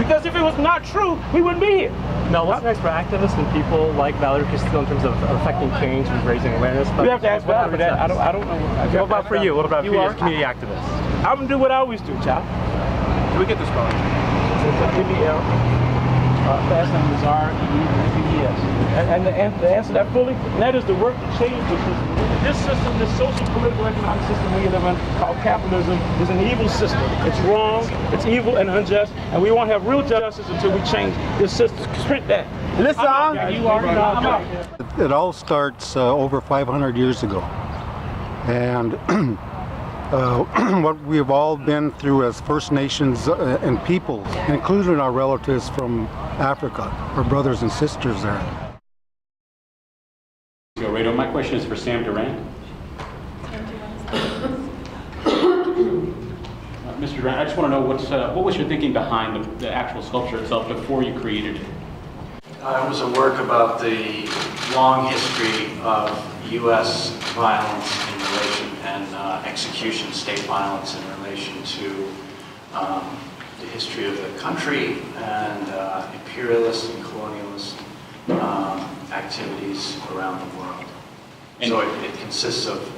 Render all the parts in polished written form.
Because if it was not true, we wouldn't be here. Now, what's next for activists and people like Philando Castile in terms of affecting change and raising awareness? You have to ask Val for that. I don't know. What about for you? What about for you as a community activist? I'm gonna do what I always do, child. Can we get this going? Last name is R-E-E-V-E-S. And to answer that fully, and that is the work to change the system. This system, this social, political, economic system we live in, called capitalism, is an evil system. It's wrong, it's evil and unjust, and we won't have real justice until we change this system. Print that. Listen, you already know. I'm out. It all starts over 500 years ago. And what we've all been through as First Nations and peoples, including our relatives from Africa, our brothers and sisters there. Radio. My question is for Sam Durant. Mr. Durant, I just want to know what was your thinking behind the actual sculpture itself before you created it? It was a work about the long history of U.S. violence in relation and execution, state violence in relation to the history of the country and imperialist and colonialist activities around the world. And so it consists of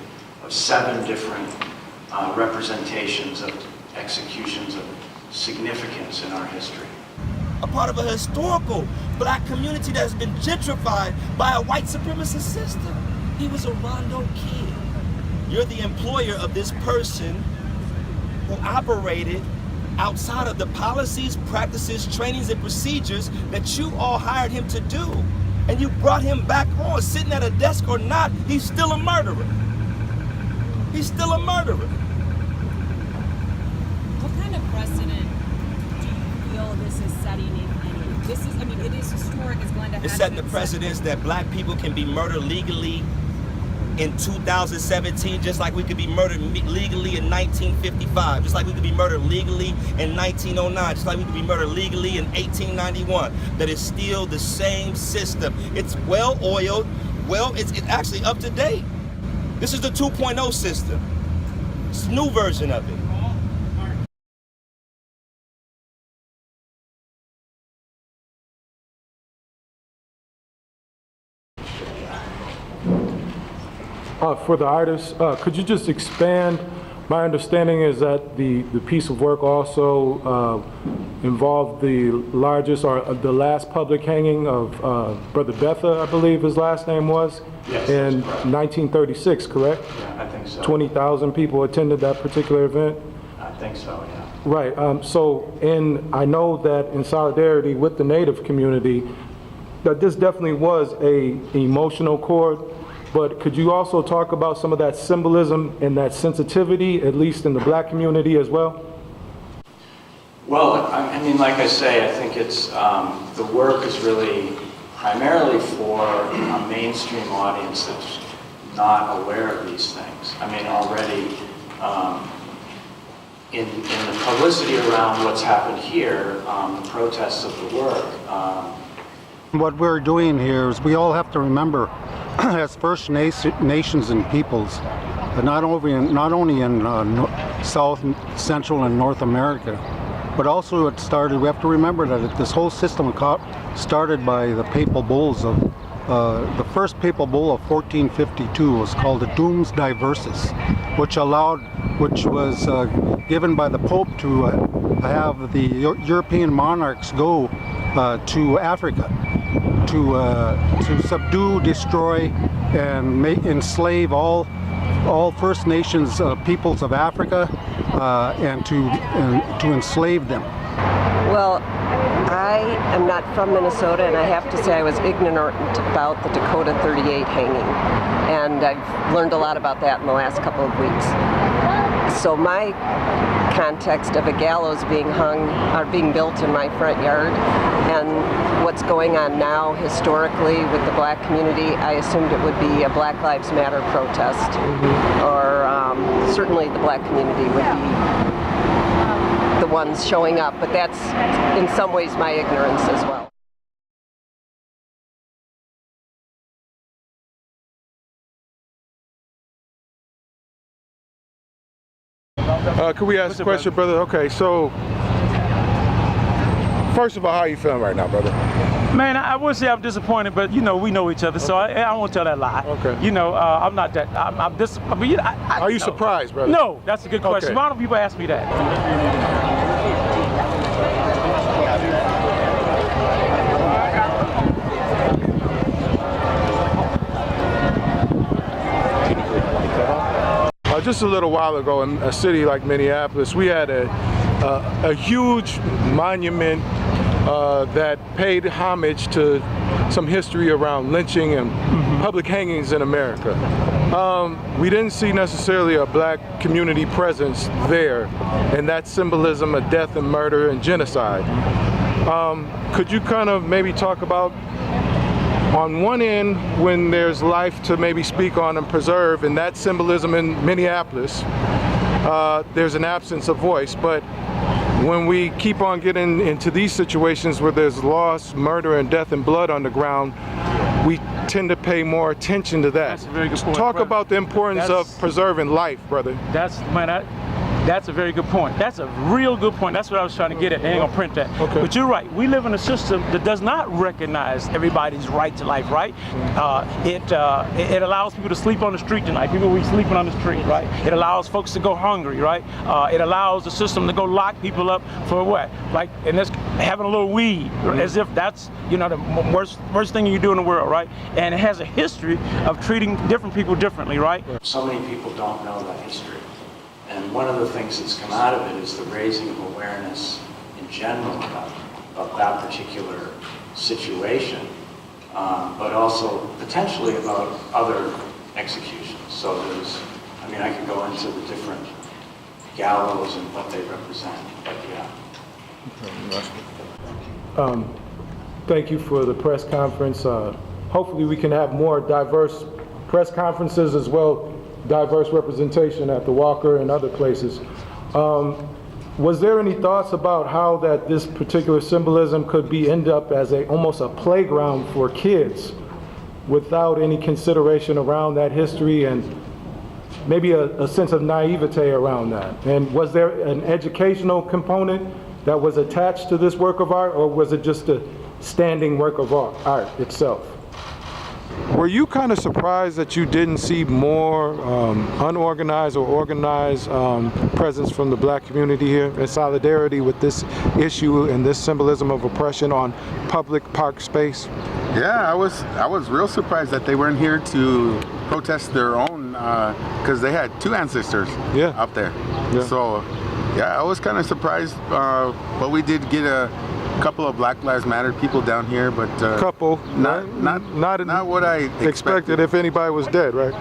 7 different representations of executions of significance in our history. A part of a historical black community that has been gentrified by a white supremacist system. He was a Rondo kid. You're the employer of this person who operated outside of the policies, practices, trainings, and procedures that you all hired him to do. And you brought him back on, sitting at a desk or not, he's still a murderer. He's still a murderer. What kind of precedent do you feel this is setting in? This is, I mean, it is historic, it's going to happen. It's setting the precedence that black people can be murdered legally in 2017, just like we could be murdered legally in 1955, just like we could be murdered legally in 1909, just like we could be murdered legally in 1891. That is still the same system. It's well-oiled, it's actually up to date. This is the 2.0 system. It's a new version of it. For the artists, could you just expand? My understanding is that the piece of work also involved the largest or the last public hanging of Brother Betha, I believe his last name was, yes, in 1936, correct? Yeah, I think so. 20,000 people attended that particular event? I think so, yeah. Right, I know that in solidarity with the Native community, that this definitely was an emotional chord. But could you also talk about some of that symbolism and that sensitivity, at least in the black community as well? Well, I mean, like I say, I think it's, the work is really primarily for a mainstream audience that's not aware of these things. I mean, already in the publicity around what's happened here, the protests of the work. What we're doing here is we all have to remember as First Nations and peoples, not only in South, Central, and North America, but also we have to remember that this whole system started by the papal bulls of, the first papal bull of 1452 was called the Dooms Diversus, which was given by the Pope to have the European monarchs go to Africa to subdue, destroy, and enslave all First Nations peoples of Africa, and to enslave them. Well, I am not from Minnesota, and I have to say I was ignorant about the Dakota 38 hanging, and I've learned a lot about that in the last couple of weeks. So my context of a gallows being being built in my front yard, and what's going on now historically with the black community, I assumed it would be a Black Lives Matter protest, or certainly the black community would be the ones showing up, but that's in some ways my ignorance as well. Could we ask a question, brother? Okay, so First of all, how are you feeling right now, brother? Man, I would say I'm disappointed, but you know, we know each other, so I won't tell that lie. Okay. You know, I'm not that. I'm disappointed. But, you know, Are you surprised, brother? No, that's a good question. Okay. Why don't people ask me that? Just a little while ago in a city like Minneapolis, we had a huge monument that paid homage to some history around lynching and public hangings in America. We didn't see necessarily a black community presence there, and that symbolism of death and murder and genocide. Could you kind of maybe talk about, on one end, when there's life to maybe speak on and preserve, and that symbolism in Minneapolis, there's an absence of voice, but when we keep on getting into these situations where there's loss, murder, and death and blood on the ground, we tend to pay more attention to that. That's a very good point. Talk about the importance of preserving life, brother. That's a very good point. That's a real good point. That's what I was trying to get at. I ain't gonna print that. Okay. But you're right. We live in a system that does not recognize everybody's right to life, right? It allows people to sleep on the street tonight. People will be sleeping on the street, right? It allows folks to go hungry, right? It allows the system to go lock people up for what? Like, and that's having a little weed, as if that's, you know, the worst thing you do in the world, right? And it has a history of treating different people differently, right? So many people don't know that history. And one of the things that's come out of it is the raising of awareness in general about that particular situation, but also potentially about other executions. So there's, I mean, I could go into the different gallows and what they represent, but yeah. Thank you for the press conference. Hopefully we can have more diverse press conferences as well, diverse representation at the Walker and other places. Was there any thoughts about how that this particular symbolism could end up as almost a playground for kids without any consideration around that history and maybe a sense of naivete around that? And was there an educational component that was attached to this work of art, or was it just a standing work of art itself? Were you kind of surprised that you didn't see more unorganized or organized presence from the black community here in solidarity with this issue and this symbolism of oppression on public park space? Yeah, I was real surprised that they weren't here to protest their own, because they had two ancestors up there. Yeah. So, yeah, I was kind of surprised, but we did get a couple of Black Lives Matter people down here, but not what I expected if anybody was dead, right?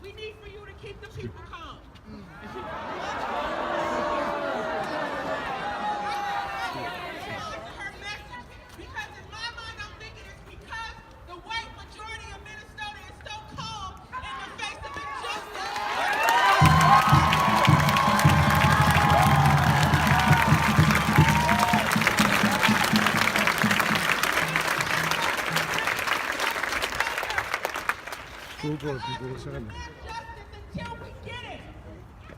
We need for you to keep the people calm. Until we get it.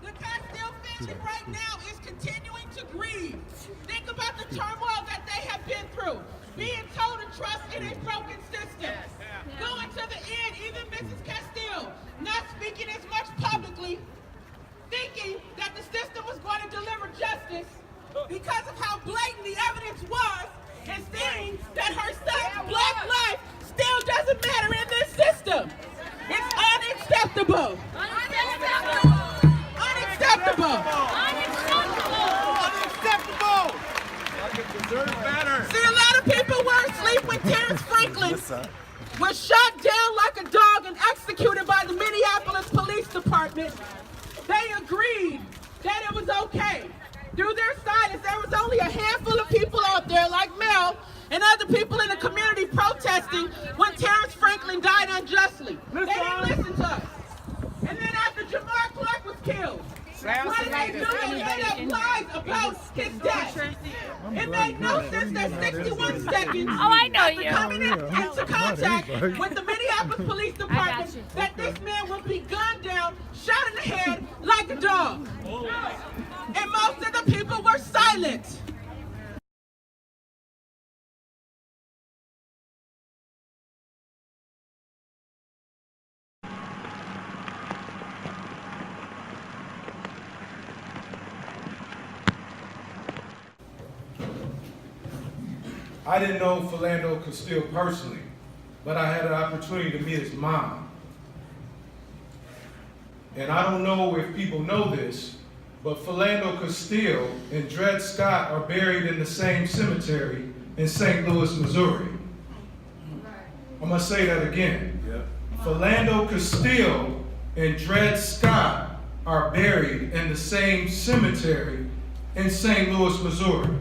The Castile Pension right now is continuing to grieve. Think about the turmoil that they have been through. Being told to trust in a broken system. Going to the end, even Mrs. Castile, not speaking as much publicly, thinking that the system was going to deliver justice because of how blatant the evidence was, and seeing that her son's black life still doesn't matter in this system. It's unacceptable. Unacceptable. Unacceptable. Unacceptable. Deserve better. See, a lot of people were asleep when Terrence Franklin was shot down like a dog and executed by the Minneapolis Police Department. They agreed that it was okay. Through their silence, there was only a handful of people out there like Mel and other people in the community protesting when Terrence Franklin died unjustly. They didn't listen to us. And then after Jamar Clark was killed, what did they do? They ended up It made no sense that 61 seconds Oh, I know after you. coming into contact with the Minneapolis Police Department that this man would be gunned down, shot in the head like a dog. And most of the people were silent. I didn't know Philando Castile personally, but I had an opportunity to meet his mom. And I don't know if people know this, but Philando Castile and Dred Scott are buried in the same cemetery in St. Louis, Missouri. I'm gonna say that again. Philando Castile and Dred Scott are buried in the same cemetery in St. Louis, Missouri.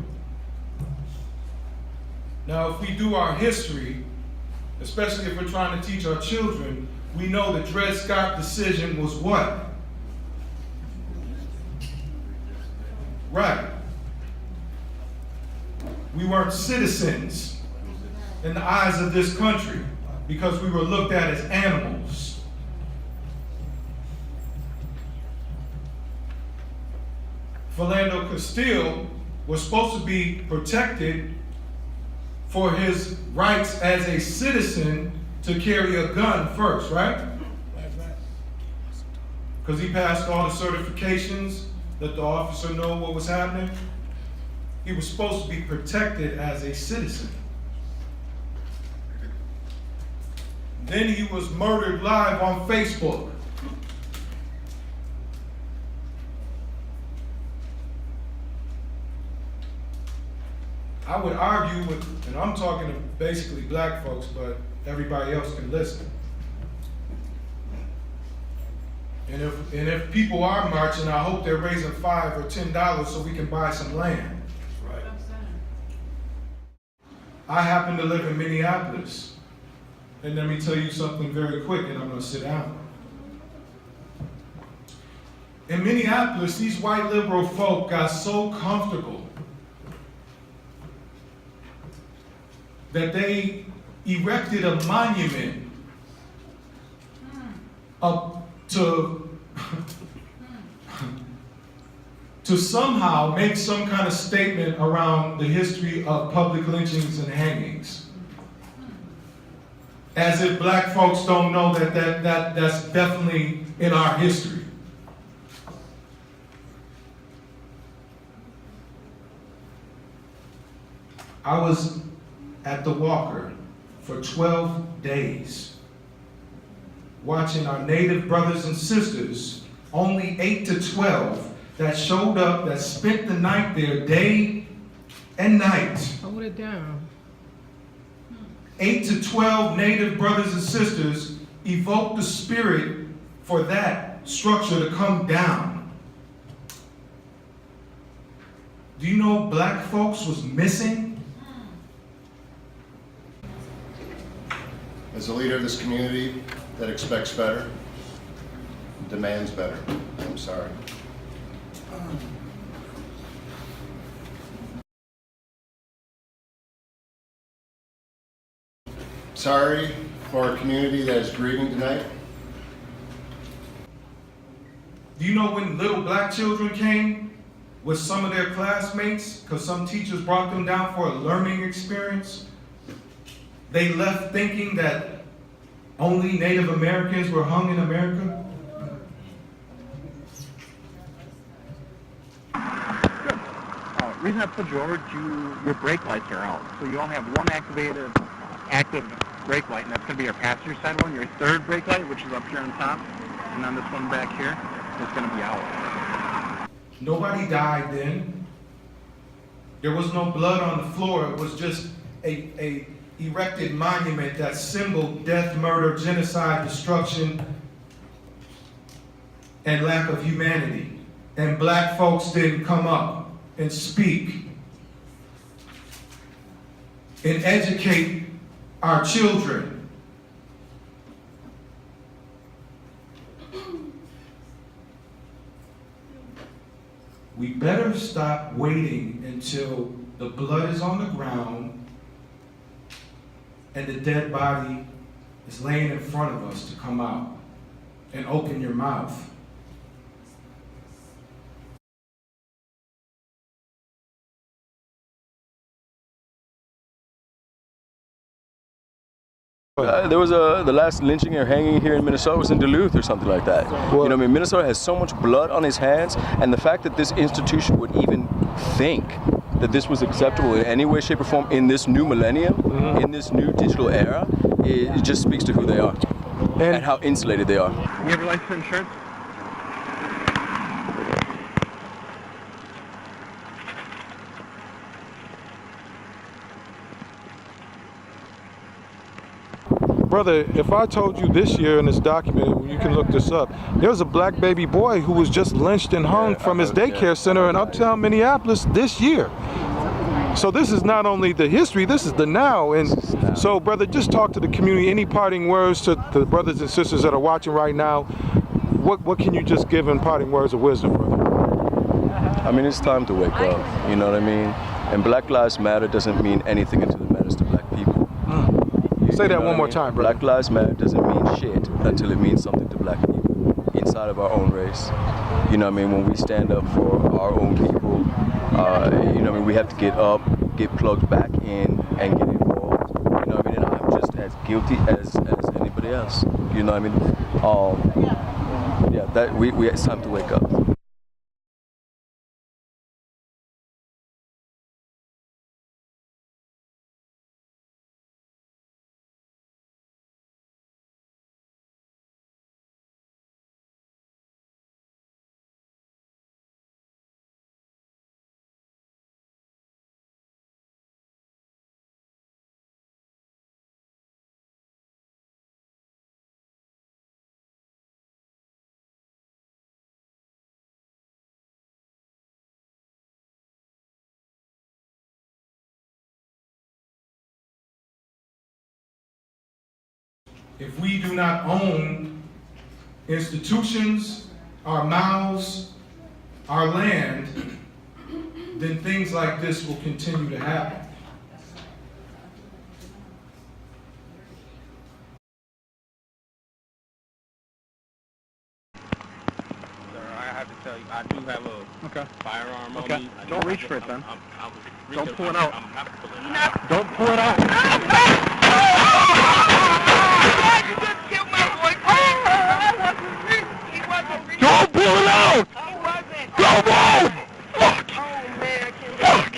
Now, if we do our history, especially if we're trying to teach our children, we know the Dred Scott decision was what? Right. We weren't citizens in the eyes of this country because we were looked at as animals. Philando Castile was supposed to be protected for his rights as a citizen to carry a gun first, right? Because he passed all the certifications, let the officer know what was happening. He was supposed to be protected as a citizen. Then he was murdered live on Facebook. I would argue with, and I'm talking to basically black folks, but everybody else can listen. And if people are marching, I hope they're raising $5 or $10 so we can buy some land. Right. I happen to live in Minneapolis. And let me tell you something very quick, and I'm gonna sit down. In Minneapolis, these white liberal folk got so comfortable that they erected a monument up to somehow make some kind of statement around the history of public lynchings and hangings. As if black folks don't know that's definitely in our history. I was at the Walker for 12 days, watching our Native brothers and sisters, only 8 to 12, that showed up, that spent the night there, day and night. Hold it down. 8 to 12 Native brothers and sisters evoked the spirit for that structure to come down. Do you know black folks was missing? As a leader of this community that expects better, demands better, I'm sorry. Sorry for our community that is grieving tonight. Do you know when little black children came with some of their classmates, because some teachers brought them down for a learning experience? They left thinking that only Native Americans were hung in America? Reason I put you over, your brake lights are out. So you only have one active brake light, and that's going to be your passenger side one. Your third brake light, which is up here on top, and then this one back here, is going to be out. Nobody died then. There was no blood on the floor. It was just a erected monument that symbolized death, murder, genocide, destruction, and lack of humanity. And black folks didn't come up and speak and educate our children. We better stop waiting until the blood is on the ground and the dead body is laying in front of us to come out, and open your mouth. There was the last lynching or hanging here in Minnesota was in Duluth or something like that. You know what I mean? Minnesota has so much blood on his hands, and the fact that this institution would even think that this was acceptable in any way, shape, or form in this new millennium, in this new digital era, it just speaks to who they are and how insulated they are. You ever like certain shirts? Brother, if I told you this year in this document, you can look this up, there was a black baby boy who was just lynched and hung from his daycare center in uptown Minneapolis this year. So this is not only the history, this is the now. And so, brother, just talk to the community. Any parting words to the brothers and sisters that are watching right now? What can you just give in parting words of wisdom, brother? I mean, it's time to wake up, you know what I mean? And Black Lives Matter doesn't mean anything until it matters to black people. Say that one more time, brother. Black Lives Matter doesn't mean shit until it means something to black people inside of our own race. You know what I mean? When we stand up for our own people, you know what I mean? We have to get up, get plugged back in, and get involved. You know what I mean? And I'm just as guilty as anybody else. You know what I mean? Yeah, it's time to wake up. If we do not own institutions, our mouths, our land, then things like this will continue to happen. I have to tell you, I do have a firearm on me. Don't reach for it then. Don't pull it out. I'm happy to pull it out. Don't pull it out. Don't pull it out! Don't move! Fuck! Fuck!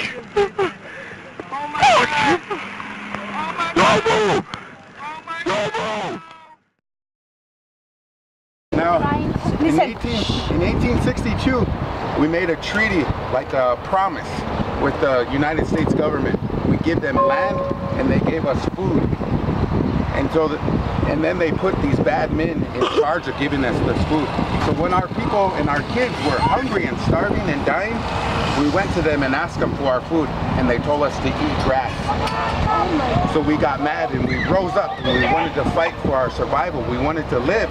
Don't move! Don't move! Now, in 1862, we made a treaty, like a promise, with the United States government. We give them land, and they gave us food. And then they put these bad men in charge of giving us this food. So when our people and our kids were hungry and starving and dying, we went to them and asked them for our food, and they told us to eat grass. So we got mad and we rose up and we wanted to fight for our survival. We wanted to live.